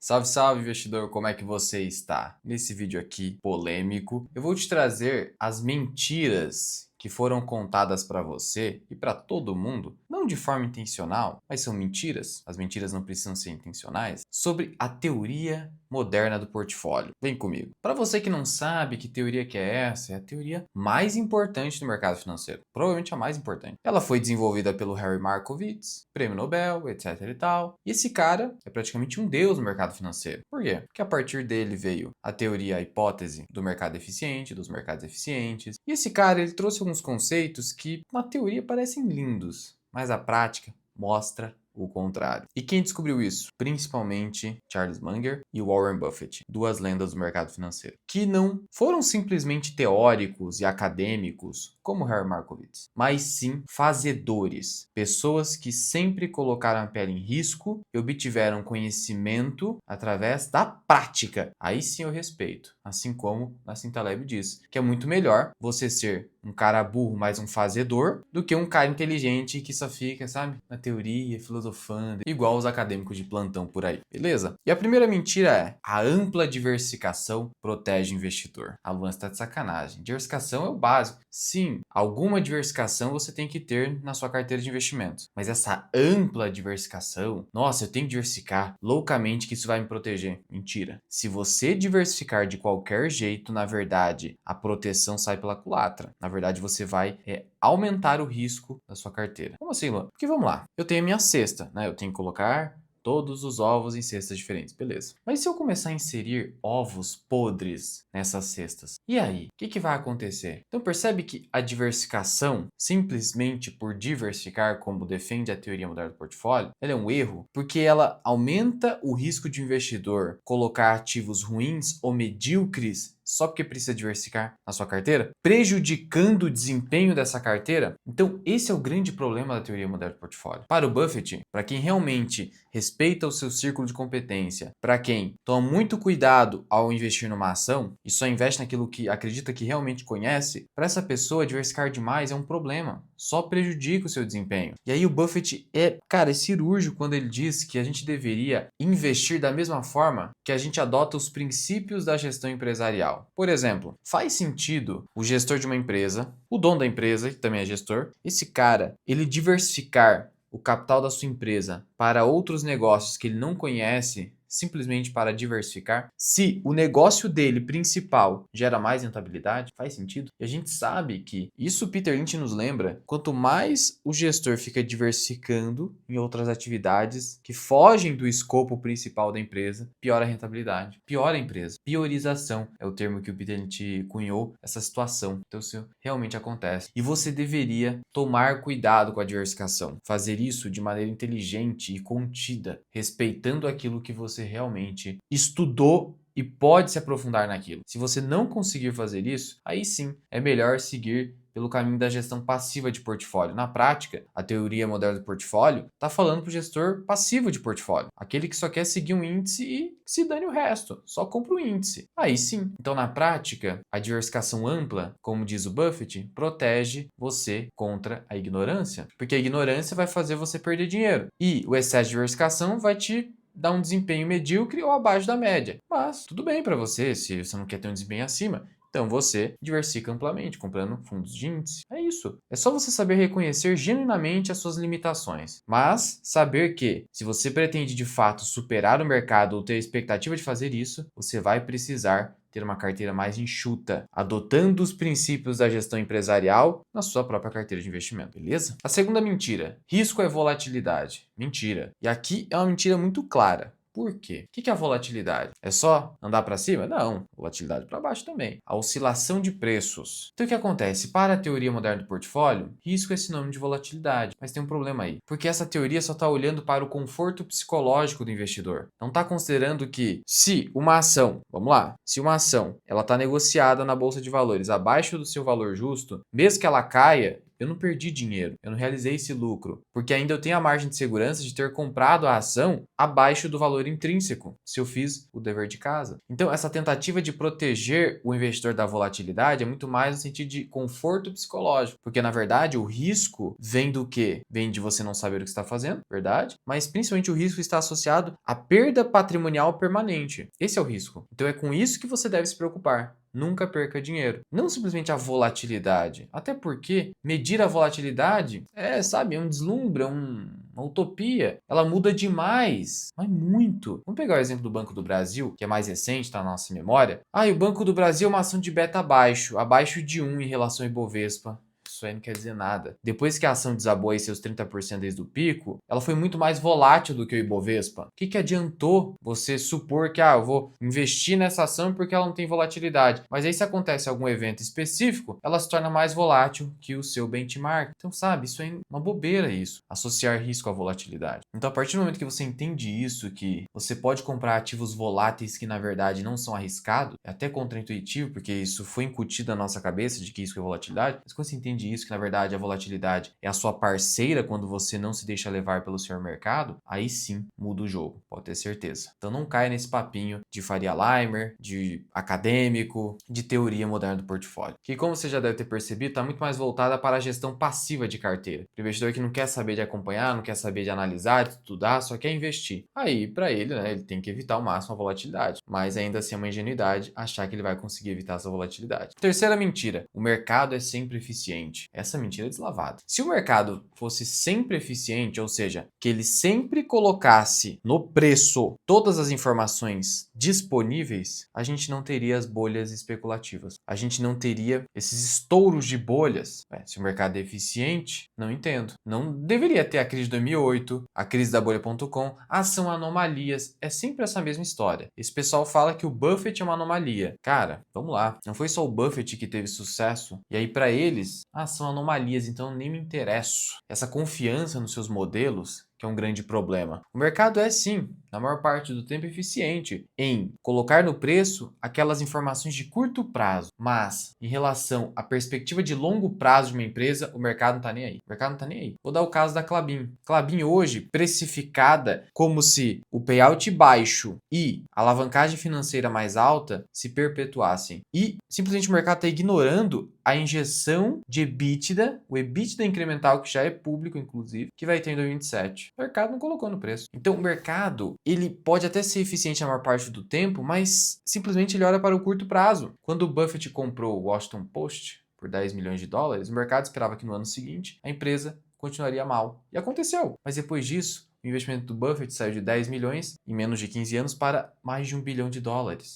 Salve, salve, investidor! Como é que você está? Nesse vídeo aqui, polêmico, eu vou te trazer as mentiras que foram contadas para você e para todo mundo, não de forma intencional, mas são mentiras, as mentiras não precisam ser intencionais, sobre a teoria moderna do portfólio. Vem comigo. Para você que não sabe que teoria que é essa, é a teoria mais importante do mercado financeiro, provavelmente a mais importante. Ela foi desenvolvida pelo Harry Markowitz, prêmio Nobel, etc e tal. E esse cara é praticamente um deus no mercado financeiro. Por quê? Porque a partir dele veio a teoria, a hipótese do mercado eficiente, dos mercados eficientes. E esse cara, ele trouxe alguns conceitos que na teoria parecem lindos, mas a prática mostra o contrário. E quem descobriu isso? Principalmente Charles Munger e Warren Buffett, duas lendas do mercado financeiro, que não foram simplesmente teóricos e acadêmicos como Harry Markowitz, mas sim fazedores, pessoas que sempre colocaram a pele em risco e obtiveram conhecimento através da prática. Aí sim eu respeito, assim como Nassim Taleb diz, que é muito melhor você ser um cara burro, mas um fazedor, do que um cara inteligente que só fica, sabe, na teoria, filosofando, igual os acadêmicos de plantão por aí, beleza? E a primeira mentira é: a ampla diversificação protege o investidor. A Luan está de sacanagem. Diversificação é o básico. Sim, alguma diversificação você tem que ter na sua carteira de investimentos, mas essa ampla diversificação, nossa, eu tenho que diversificar loucamente que isso vai me proteger. Mentira. Se você diversificar de qualquer jeito, na verdade, a proteção sai pela culatra. Na verdade, você vai aumentar o risco da sua carteira. Como assim, Luan? Porque vamos lá, eu tenho a minha cesta, né? Eu tenho que colocar todos os ovos em cestas diferentes, beleza. Mas se eu começar a inserir ovos podres nessas cestas, e aí? O que vai acontecer? Então percebe que a diversificação, simplesmente por diversificar, como defende a teoria moderna do portfólio, ela é um erro, porque ela aumenta o risco de investidor colocar ativos ruins ou medíocres só porque precisa diversificar na sua carteira, prejudicando o desempenho dessa carteira. Então, esse é o grande problema da teoria moderna do portfólio. Para o Buffett, para quem realmente respeita o seu círculo de competência, para quem toma muito cuidado ao investir numa ação e só investe naquilo que acredita que realmente conhece, para essa pessoa diversificar demais é um problema, só prejudica o seu desempenho. E aí o Buffett é cirúrgico quando ele diz que a gente deveria investir da mesma forma que a gente adota os princípios da gestão empresarial. Por exemplo, faz sentido o gestor de uma empresa, o dono da empresa, que também é gestor, esse cara, ele diversificar o capital da sua empresa para outros negócios que ele não conhece, simplesmente para diversificar? Se o negócio dele principal gera mais rentabilidade, faz sentido? E a gente sabe que isso o Peter Lynch nos lembra, quanto mais o gestor fica diversificando em outras atividades que fogem do escopo principal da empresa, pior a rentabilidade, pior a empresa. Priorização é o termo que o Peter Lynch cunhou essa situação. Então isso realmente acontece. E você deveria tomar cuidado com a diversificação, fazer isso de maneira inteligente e contida, respeitando aquilo que você realmente estudou e pode se aprofundar naquilo. Se você não conseguir fazer isso, aí sim é melhor seguir pelo caminho da gestão passiva de portfólio. Na prática, a teoria moderna do portfólio está falando para o gestor passivo de portfólio, aquele que só quer seguir um índice e se dane o resto, só compra o índice. Aí sim. Então, na prática, a diversificação ampla, como diz o Buffett, protege você contra a ignorância, porque a ignorância vai fazer você perder dinheiro e o excesso de diversificação vai te dar um desempenho medíocre ou abaixo da média. Mas tudo bem para você, se você não quer ter um desempenho acima. Então você diversifica amplamente, comprando fundos de índice. É isso. É só você saber reconhecer genuinamente as suas limitações. Mas saber que, se você pretende de fato superar o mercado ou ter a expectativa de fazer isso, você vai precisar ter uma carteira mais enxuta, adotando os princípios da gestão empresarial na sua própria carteira de investimento, beleza? A segunda mentira: risco é volatilidade. Mentira. E aqui é uma mentira muito clara. Por quê? O que é a volatilidade? É só andar para cima? Não, volatilidade para baixo também. A oscilação de preços. Então o que acontece? Para a teoria moderna do portfólio, risco é sinônimo de volatilidade. Mas tem um problema aí, porque essa teoria só está olhando para o conforto psicológico do investidor. Não está considerando que se uma ação, vamos lá, se uma ação ela está negociada na bolsa de valores abaixo do seu valor justo, mesmo que ela caia, eu não perdi dinheiro, eu não realizei esse lucro, porque ainda eu tenho a margem de segurança de ter comprado a ação abaixo do valor intrínseco, se eu fiz o dever de casa. Então, essa tentativa de proteger o investidor da volatilidade é muito mais no sentido de conforto psicológico, porque na verdade o risco vem do quê? Vem de você não saber o que está fazendo, verdade? Mas principalmente o risco está associado à perda patrimonial permanente. Esse é o risco. Então é com isso que você deve se preocupar. Nunca perca dinheiro. Não simplesmente a volatilidade. Até porque medir a volatilidade sabe, é um deslumbre, uma utopia. Ela muda demais, mas muito. Vamos pegar o exemplo do Banco do Brasil, que é mais recente, está na nossa memória. O Banco do Brasil é uma ação de beta abaixo de 1 em relação ao Ibovespa. Isso aí não quer dizer nada. Depois que a ação desabou aí seus 30% desde o pico, ela foi muito mais volátil do que o Ibovespa. O que adiantou você supor que eu vou investir nessa ação porque ela não tem volatilidade? Mas aí se acontece algum evento específico, ela se torna mais volátil que o seu benchmark. Então, sabe, isso é uma bobeira isso, associar risco à volatilidade. Então, a partir do momento que você entende isso, que você pode comprar ativos voláteis que na verdade não são arriscados, é até contraintuitivo, porque isso foi incutido na nossa cabeça de que isso é volatilidade, mas quando você entende isso, que na verdade a volatilidade é a sua parceira quando você não se deixa levar pelo seu mercado, aí sim muda o jogo, pode ter certeza. Então não caia nesse papinho de Faria Limer, de acadêmico, de teoria moderna do portfólio, que como você já deve ter percebido, está muito mais voltada para a gestão passiva de carteira. O investidor que não quer saber de acompanhar, não quer saber de analisar, de estudar, só quer investir. Aí, para ele, ele tem que evitar ao máximo a volatilidade, mas ainda assim é uma ingenuidade achar que ele vai conseguir evitar essa volatilidade. Terceira mentira, o mercado é sempre eficiente. Essa mentira é deslavada. Se o mercado fosse sempre eficiente, ou seja, que ele sempre colocasse no preço todas as informações disponíveis, a gente não teria as bolhas especulativas. A gente não teria esses estouros de bolhas. Se o mercado é eficiente, não entendo. Não deveria ter a crise de 2008, a crise da bolha.com. São anomalias. É sempre essa mesma história. Esse pessoal fala que o Buffett é uma anomalia. Cara, vamos lá. Não foi só o Buffett que teve sucesso. E aí, para eles, são anomalias, então eu nem me interesso. Essa confiança nos seus modelos que é um grande problema. O mercado é sim, na maior parte do tempo, eficiente em colocar no preço aquelas informações de curto prazo, mas em relação à perspectiva de longo prazo de uma empresa, o mercado não está nem aí. O mercado não está nem aí. Vou dar o caso da Klabin. Klabin hoje precificada como se o payout baixo e a alavancagem financeira mais alta se perpetuassem. E simplesmente o mercado está ignorando a injeção de EBITDA, o EBITDA incremental que já é público, inclusive, que vai ter em 2027. O mercado não colocou no preço. Então, o mercado, ele pode até ser eficiente a maior parte do tempo, mas simplesmente ele olha para o curto prazo. Quando o Buffett comprou o Washington Post por 10 milhões de dólares, o mercado esperava que no ano seguinte a empresa continuaria mal. E aconteceu. Mas depois disso, o investimento do Buffett saiu de 10 milhões em menos de 15 anos para mais de $1 bilhão.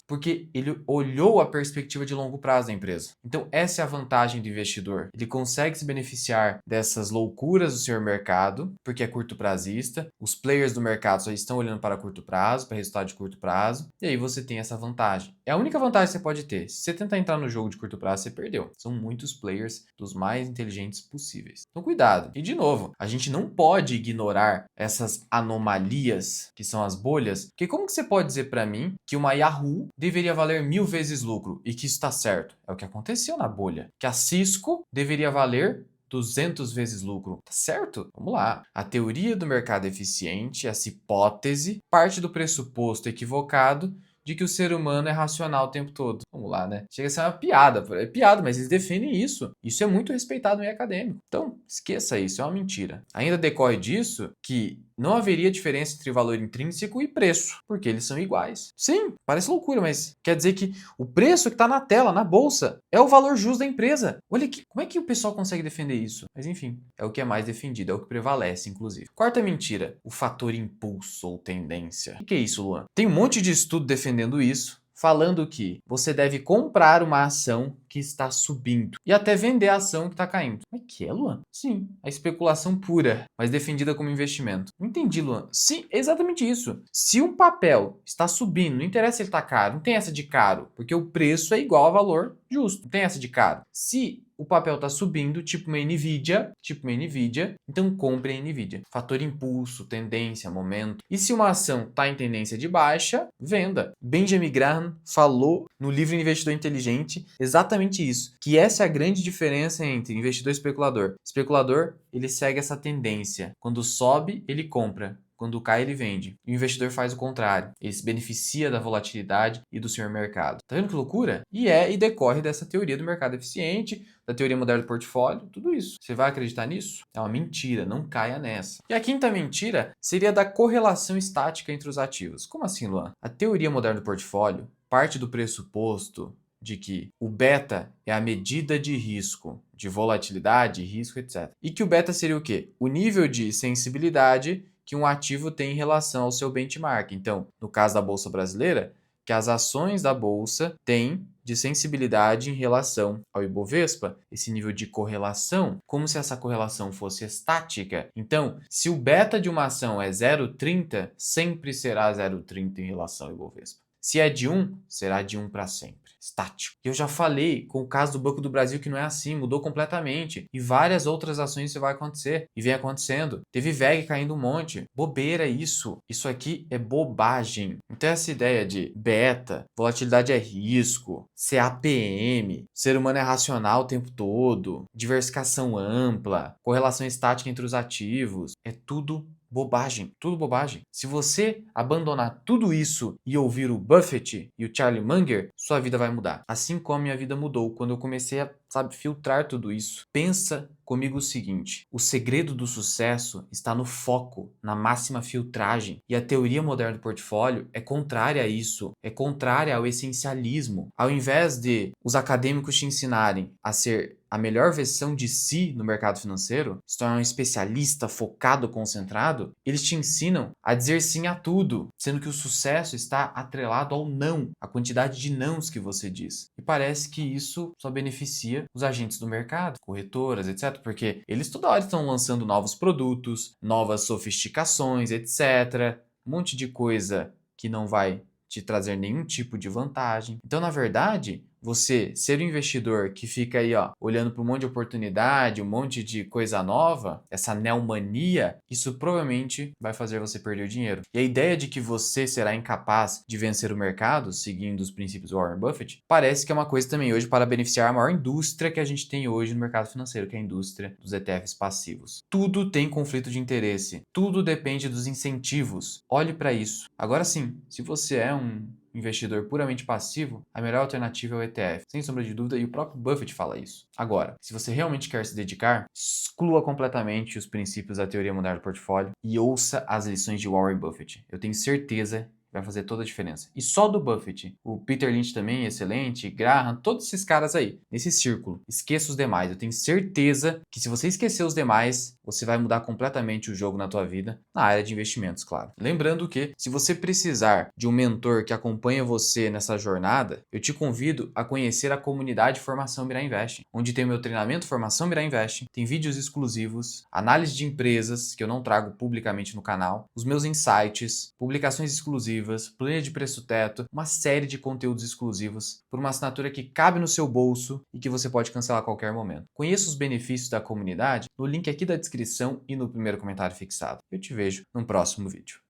Porque ele olhou a perspectiva de longo prazo da empresa. Então, essa é a vantagem do investidor. Ele consegue se beneficiar dessas loucuras do seu mercado, porque é curto prazista. Os players do mercado só estão olhando para curto prazo, para resultado de curto prazo. E aí você tem essa vantagem. É a única vantagem que você pode ter. Se você tentar entrar no jogo de curto prazo, você perdeu. São muitos players dos mais inteligentes possíveis. Então, cuidado. E, de novo, a gente não pode ignorar essas anomalias, que são as bolhas, porque como que você pode dizer para mim que uma Yahoo deveria valer 1000 vezes lucro e que isso está certo? É o que aconteceu na bolha. Que a Cisco deveria valer 200 vezes lucro. Tá certo? Vamos lá. A teoria do mercado eficiente, essa hipótese, parte do pressuposto equivocado de que o ser humano é racional o tempo todo. Vamos lá, né? Chega a ser uma piada. É piada, mas eles defendem isso. Isso é muito respeitado no meio acadêmico. Então, esqueça isso, é uma mentira. Ainda decorre disso que não haveria diferença entre valor intrínseco e preço, porque eles são iguais. Sim, parece loucura, mas quer dizer que o preço que está na tela, na bolsa, é o valor justo da empresa. Olha aqui, como é que o pessoal consegue defender isso? Mas enfim, é o que é mais defendido, é o que prevalece, inclusive. Quarta mentira, o fator impulso ou tendência. O que é isso, Luan? Tem um monte de estudo defendendo isso, falando que você deve comprar uma ação que está subindo e até vender a ação que está caindo. Como é que é, Luan? Sim, a especulação pura, mas defendida como investimento. Não entendi, Luan. Sim, exatamente isso. Se um papel está subindo, não interessa se ele está caro, não tem essa de caro, porque o preço é igual ao valor justo, não tem essa de caro. Se o papel está subindo, tipo uma Nvidia, então compre a Nvidia. Fator impulso, tendência, momento. E se uma ação está em tendência de baixa, venda. Benjamin Graham falou no livro Investidor Inteligente exatamente isso, que essa é a grande diferença entre investidor e especulador. Especulador, ele segue essa tendência. Quando sobe, ele compra. Quando cai, ele vende. E o investidor faz o contrário. Ele se beneficia da volatilidade e do senhor mercado. Tá vendo que loucura? E decorre dessa teoria do mercado eficiente, da teoria moderna do portfólio, tudo isso. Você vai acreditar nisso? É uma mentira, não caia nessa. E a quinta mentira seria da correlação estática entre os ativos. Como assim, Luan? A teoria moderna do portfólio parte do pressuposto de que o beta é a medida de risco, de volatilidade, risco, etc. E que o beta seria o quê? O nível de sensibilidade que um ativo tem em relação ao seu benchmark. Então, no caso da Bolsa Brasileira, que as ações da Bolsa têm de sensibilidade em relação ao Ibovespa, esse nível de correlação, como se essa correlação fosse estática. Então, se o beta de uma ação é 0,30, sempre será 0,30 em relação ao Ibovespa. Se é de 1, será de 1 para sempre. Estático. Eu já falei com o caso do Banco do Brasil que não é assim, mudou completamente. E várias outras ações isso vai acontecer. E vem acontecendo. Teve VEG caindo um monte. Bobeira isso. Isso aqui é bobagem. Então essa ideia de beta, volatilidade é risco, CAPM, ser humano é racional o tempo todo, diversificação ampla, correlação estática entre os ativos, é tudo bobagem, tudo bobagem. Se você abandonar tudo isso e ouvir o Buffett e o Charlie Munger, sua vida vai mudar. Assim como minha vida mudou quando eu comecei a, filtrar tudo isso. Pensa comigo o seguinte: o segredo do sucesso está no foco, na máxima filtragem. E a teoria moderna do portfólio é contrária a isso, é contrária ao essencialismo. Ao invés de os acadêmicos te ensinarem a ser a melhor versão de si no mercado financeiro, se tornar um especialista focado, concentrado, eles te ensinam a dizer sim a tudo, sendo que o sucesso está atrelado ao não, a quantidade de nãos que você diz. E parece que isso só beneficia os agentes do mercado, corretoras, etc., porque eles toda hora estão lançando novos produtos, novas sofisticações, etc., um monte de coisa que não vai te trazer nenhum tipo de vantagem. Então, na verdade, você ser um investidor que fica aí, olhando para um monte de oportunidade, um monte de coisa nova, essa neomania, isso provavelmente vai fazer você perder o dinheiro. E a ideia de que você será incapaz de vencer o mercado, seguindo os princípios do Warren Buffett, parece que é uma coisa também hoje para beneficiar a maior indústria que a gente tem hoje no mercado financeiro, que é a indústria dos ETFs passivos. Tudo tem conflito de interesse, tudo depende dos incentivos. Olhe para isso. Agora sim, se você é um investidor puramente passivo, a melhor alternativa é o ETF, sem sombra de dúvida, e o próprio Buffett fala isso. Agora, se você realmente quer se dedicar, exclua completamente os princípios da teoria moderna do portfólio e ouça as lições de Warren Buffett. Eu tenho certeza vai fazer toda a diferença. E só do Buffett. O Peter Lynch também, excelente. Graham, todos esses caras aí, nesse círculo. Esqueça os demais. Eu tenho certeza que se você esquecer os demais, você vai mudar completamente o jogo na tua vida, na área de investimentos, claro. Lembrando que, se você precisar de um mentor que acompanha você nessa jornada, eu te convido a conhecer a comunidade Formação Mirai Invest, onde tem o meu treinamento Formação Mirai Invest, tem vídeos exclusivos, análise de empresas que eu não trago publicamente no canal, os meus insights, publicações exclusivas, planilha de preço-teto, uma série de conteúdos exclusivos por uma assinatura que cabe no seu bolso e que você pode cancelar a qualquer momento. Conheça os benefícios da comunidade no link aqui da descrição e no primeiro comentário fixado. Eu te vejo no próximo vídeo.